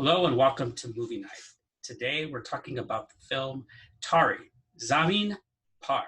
Hello and welcome to Movie Night. Today we're talking about the film Taare Zameen Par.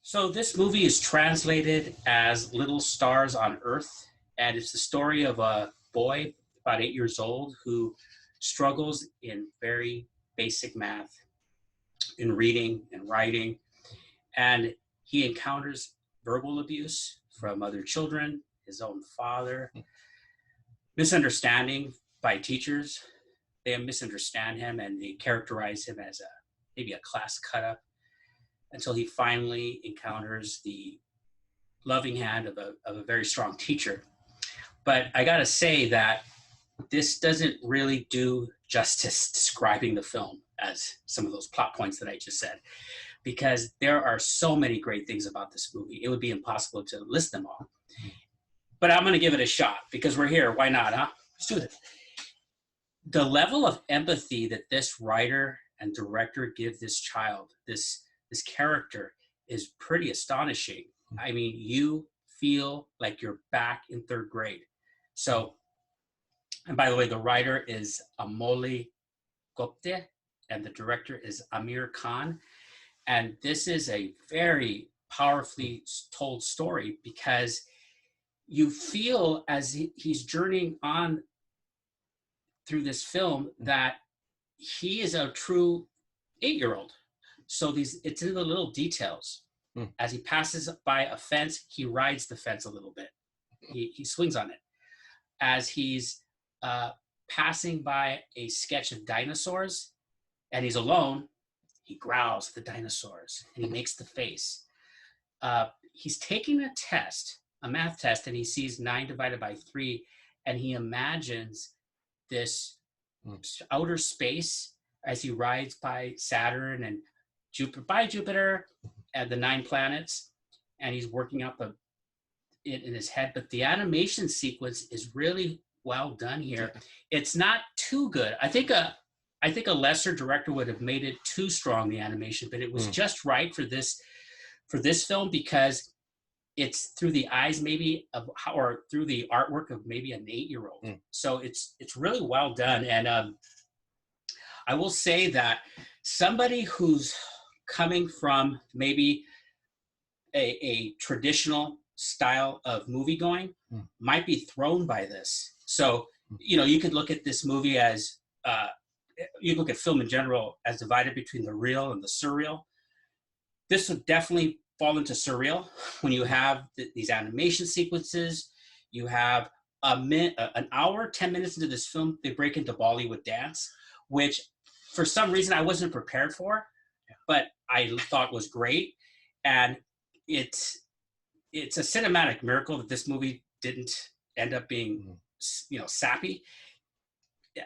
So this movie is translated as Little Stars on Earth, and it's the story of a boy about 8 years old who struggles in very basic math, in reading and writing, and he encounters verbal abuse from other children, his own father, misunderstanding by teachers. They misunderstand him and they characterize him as maybe a class cut up until he finally encounters the loving hand of a very strong teacher. But I gotta say that this doesn't really do justice describing the film as some of those plot points that I just said, because there are so many great things about this movie. It would be impossible to list them all. But I'm gonna give it a shot because we're here. Why not, huh? Let's do it. The level of empathy that this writer and director give this child, this character, is pretty astonishing. I mean, you feel like you're back in third grade. So, and by the way, the writer is Amoli Gupte and the director is Amir Khan. And this is a very powerfully told story because you feel as he's journeying on through this film that he is a true 8-year-old. So it's in the little details. As he passes by a fence, he rides the fence a little bit. He swings on it. As he's passing by a sketch of dinosaurs and he's alone, he growls at the dinosaurs and he makes the face. He's taking a test, a math test, and he sees 9 divided by 3, and he imagines this outer space as he rides by Saturn and Jupiter and the 9 planets, and he's working out in his head. But the animation sequence is really well done here. It's not too good. I think a lesser director would have made it too strong, the animation, but it was just right for this film because it's through the eyes maybe or through the artwork of maybe an 8-year-old. So it's really well done. And I will say that somebody who's coming from maybe a traditional style of movie going might be thrown by this. So, you could look at this movie as, you look at film in general as divided between the real and the surreal. This would definitely fall into surreal when you have these animation sequences. You have an hour, 10 minutes into this film, they break into Bollywood dance, which for some reason I wasn't prepared for, but I thought was great. And it's a cinematic miracle that this movie didn't end up being, sappy.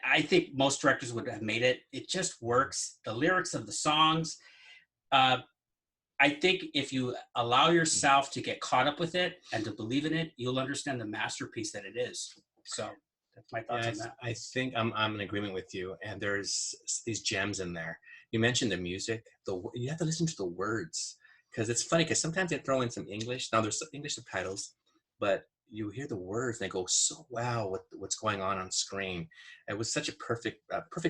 I think most directors would have made it. It just works. The lyrics of the songs, I think if you allow yourself to get caught up with it and to believe in it, you'll understand the masterpiece that it is. So that's my thoughts on that. I think I'm in agreement with you. And there's these gems in there. You mentioned the music. You have to listen to the words because it's funny because sometimes they throw in some English. Now there's English subtitles, but you hear the words and they go, so wow, what's going on screen. It was such a perfect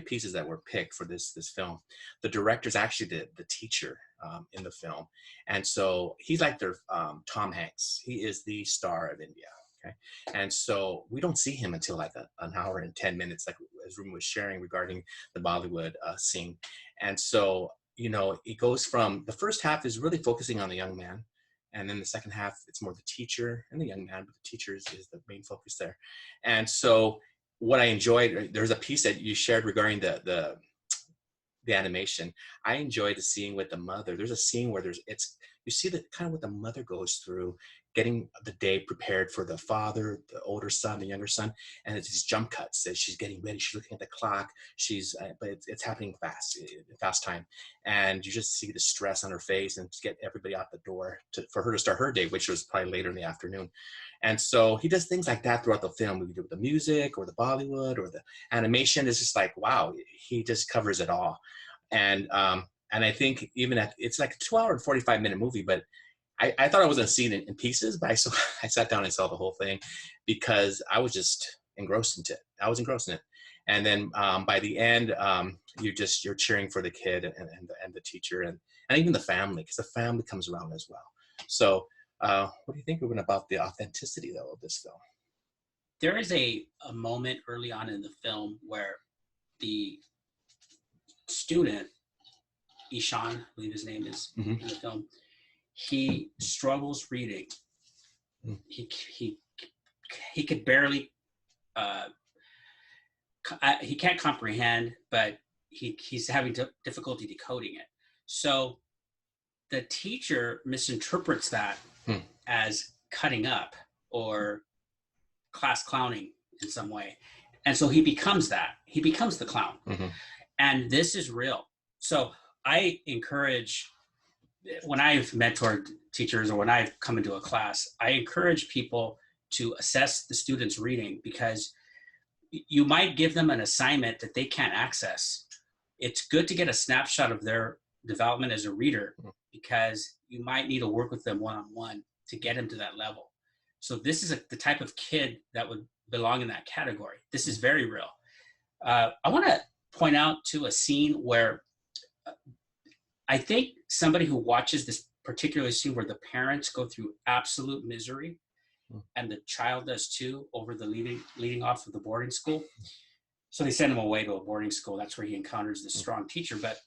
pieces that were picked for this film. The director's actually the teacher in the film. And so he's like their Tom Hanks. He is the star of India. Okay. And so we don't see him until like an hour and 10 minutes, like as Ruben was sharing regarding the Bollywood scene. And so, it goes from the first half is really focusing on the young man. And then the second half, it's more the teacher and the young man, but the teacher is the main focus there. And so what I enjoyed, there's a piece that you shared regarding the animation. I enjoyed the scene with the mother. There's a scene where you see the kind of what the mother goes through getting the day prepared for the father, the older son, the younger son, and it's these jump cuts as she's getting ready. She's looking at the clock. But it's happening fast, fast time, and you just see the stress on her face, and to get everybody out the door for her to start her day, which was probably later in the afternoon. And so he does things like that throughout the film. We do with the music or the Bollywood or the animation. It's just like, wow, he just covers it all. And I think even it's like a 2 hour and 45-minute movie, but I thought I was going to see it in pieces, but I sat down and saw the whole thing because I was just engrossed into it. I was engrossed in it. And then by the end, you're cheering for the kid and the teacher and even the family, because the family comes around as well. So what do you think, Ruben, about the authenticity, though, of this film? There is a moment early on in the film where the student, Ishan, I believe his name is in the film, he struggles reading. He could barely, he can't comprehend, but he's having difficulty decoding it. So the teacher misinterprets that as cutting up or class clowning in some way. And so he becomes that. He becomes the clown. And this is real. So I encourage, when I've mentored teachers or when I've come into a class, I encourage people to assess the students' reading, because you might give them an assignment that they can't access. It's good to get a snapshot of their development as a reader, because you might need to work with them one-on-one to get them to that level. So this is the type of kid that would belong in that category. This is very real. I want to point out to a scene where I think somebody who watches this particular scene where the parents go through absolute misery, and the child does too, over the leading off of the boarding school. So they send him away to a boarding school. That's where he encounters this strong teacher. But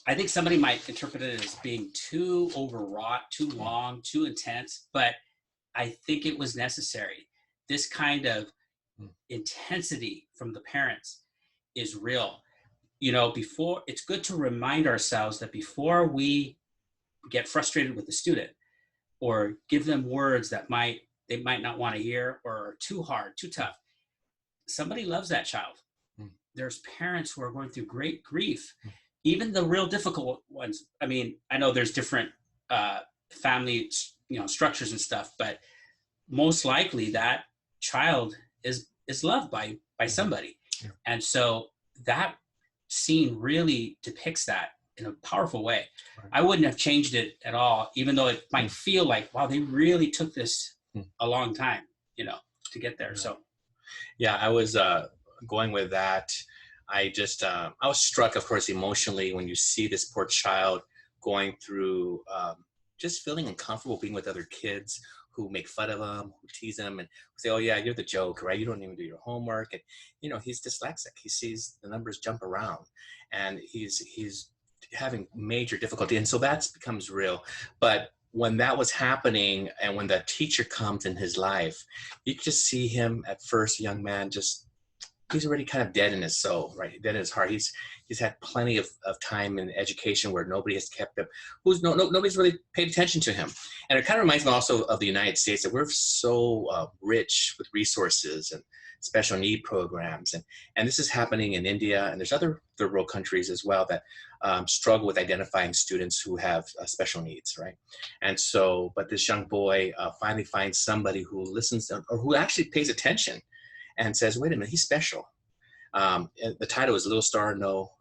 I think somebody might interpret it as being too overwrought, too long, too intense. But I think it was necessary. This kind of intensity from the parents is real. You know, it's good to remind ourselves that before we get frustrated with the student or give them words that they might not want to hear or are too hard, too tough, somebody loves that child. There's parents who are going through great grief, even the real difficult ones. I mean, I know there's different family, structures and stuff, but most likely that child is loved by somebody. And so that scene really depicts that in a powerful way. I wouldn't have changed it at all, even though it might feel like, wow, they really took this a long time, to get there. So I was going with that. I was struck, of course, emotionally when you see this poor child going through just feeling uncomfortable being with other kids who make fun of him, who tease him, and say, "Oh yeah, you're the joke, right? You don't even do your homework." And he's dyslexic. He sees the numbers jump around, and he's having major difficulty, and so that becomes real. But when that was happening, and when that teacher comes in his life, you just see him at first, young man, he's already kind of dead in his soul, right? Dead in his heart. He's had plenty of time in education where nobody has kept him, nobody's really paid attention to him. And it kind of reminds me also of the United States, that we're so rich with resources and special need programs. And this is happening in India, and there's other third world countries as well that struggle with identifying students who have special needs, right? And so, but this young boy finally finds somebody who listens or who actually pays attention and says, wait a minute, he's special. The title is Little Star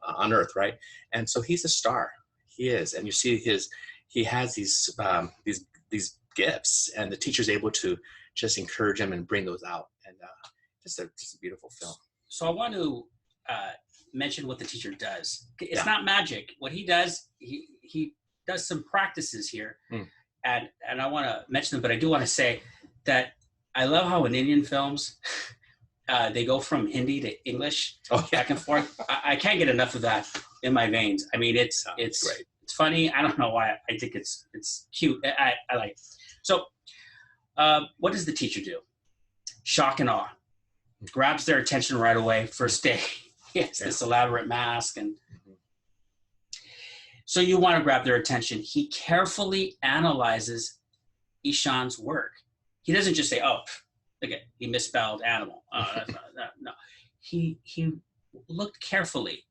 on Earth, right? And so he's a star. He is. And you see he has these gifts, and the teacher's able to just encourage him and bring those out. And just a beautiful film. So I want to mention what the teacher does. It's not magic. What he does, he does some practices here. And I want to mention them, but I do want to say that I love how in Indian films, they go from Hindi to English back and forth. I can't get enough of that in my veins. I mean, it's great. It's funny. I don't know why. I think it's cute. I like it. So what does the teacher do? Shock and awe. Grabs their attention right away. First day, he has this elaborate mask. And so you want to grab their attention. He carefully analyzes Ishan's work. He doesn't just say, "Oh, look at he misspelled animal." Oh, that's not, no. He looked carefully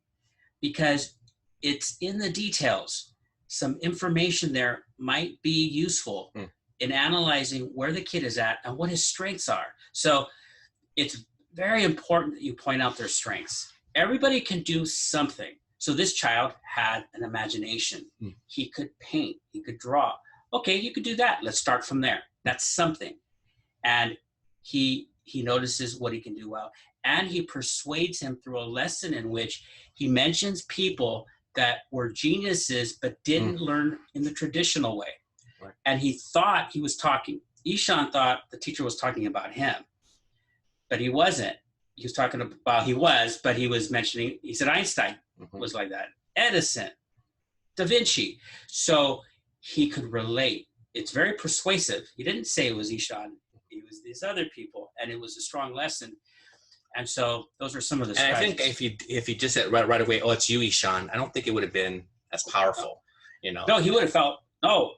because it's in the details. Some information there might be useful Mm. in analyzing where the kid is at and what his strengths are. So it's very important that you point out their strengths. Everybody can do something. So this child had an imagination. Mm. He could paint, he could draw. Okay, you could do that. Let's start from there. That's something. And he notices what he can do well. And he persuades him through a lesson in which he mentions people that were geniuses but Mm. didn't learn in the traditional way. Right. And he thought he was talking, Ishan thought the teacher was talking about him, but he wasn't. He was talking about, he was, but he was mentioning, he said Einstein was like that, Edison, Da Vinci. So he could relate. It's very persuasive. He didn't say it was Ishan. It was these other people, and it was a strong lesson. And so those are some of the And I strategies. think if he just said right away, "Oh, it's you, Ishan," I don't think it would have been as powerful. You know. No, he would have felt, no,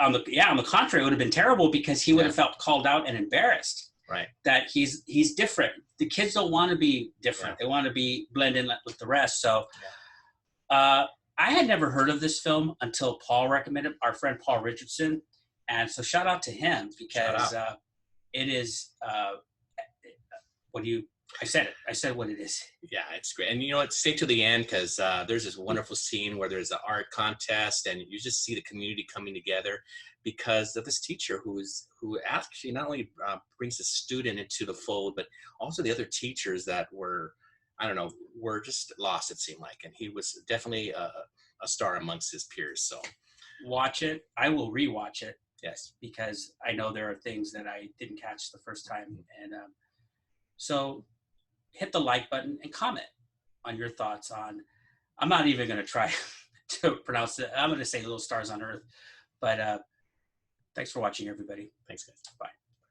on the contrary, it would have been terrible because he would have felt called out and embarrassed. Right. That he's different. The kids don't want to be different. They want to be blend in with the rest. So I had never heard of this film until Paul recommended, our friend Paul Richardson. And so shout out to him because it is, I said it. I said what it is. Yeah, it's great. And you know what? Stay to the end because there's this wonderful scene where there's an art contest and you just see the community coming together because of this teacher who actually not only brings a student into the fold, but also the other teachers that were, I don't know, were just lost, it seemed like. And he was definitely a star amongst his peers. So watch it. I will rewatch it. Yes. Because I know there are things that I didn't catch the first time. And so hit the like button and comment on your thoughts on, I'm not even going to try to pronounce it. I'm going to say Little Stars on Earth. But thanks for watching, everybody. Thanks, guys. Bye.